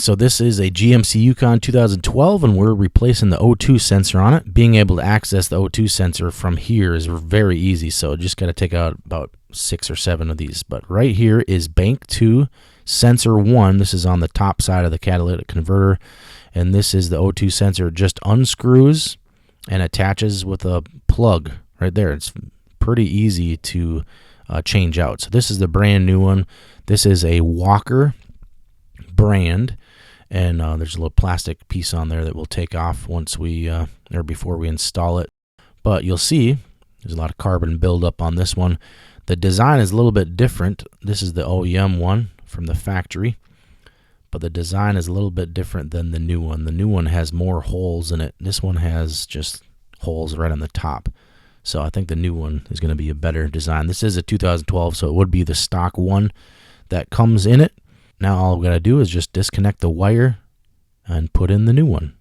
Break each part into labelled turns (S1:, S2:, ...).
S1: So this is a GMC Yukon 2012, and we're replacing the O2 sensor on it. Being able to access the O2 sensor from here is very easy, so just got to take out about 6 or 7 of these. But right here is bank 2, sensor 1. This is on the top side of the catalytic converter, and this is the O2 sensor. It just unscrews and attaches with a plug right there. It's pretty easy to change out. So this is the brand new one. This is a Walker brand, and there's a little plastic piece on there that we'll take off once we or before we install it. But you'll see there's a lot of carbon buildup on this one. The design is a little bit different. This is the OEM one from the factory, but the design is a little bit different than the new one. The new one has more holes in it. This one has just holes right on the top. So I think the new one is going to be a better design. This is a 2012, so it would be the stock one that comes in it. Now all we got to do is just disconnect the wire and put in the new one.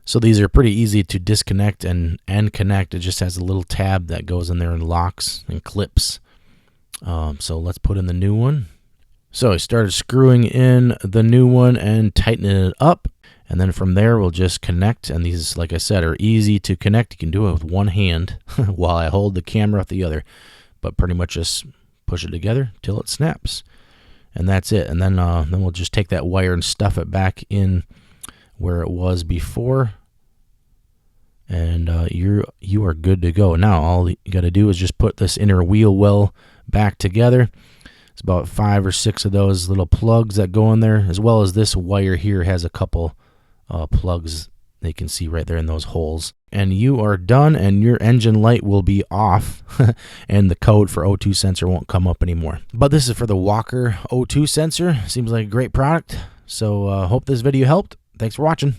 S1: So these are pretty easy to disconnect and connect. It just has a little tab that goes in there and locks and clips. So let's put in the new one. So I started screwing in the new one and tightening it up. And then from there we'll just connect. And these, like I said, are easy to connect. You can do it with one hand while I hold the camera with the other. But pretty much just push it together till it snaps. And that's it. And then we'll just take that wire and stuff it back in where it was before, and you are good to go. Now all you got to do is just put this inner wheel well back together. It's about 5 or 6 of those little plugs that go in there, as well as this wire here has a couple plugs they can see right there in those holes. And you are done, and your engine light will be off and the code for O2 sensor won't come up anymore. But this is for the Walker O2 sensor. Seems like a great product. So hope this video helped. Thanks for watching.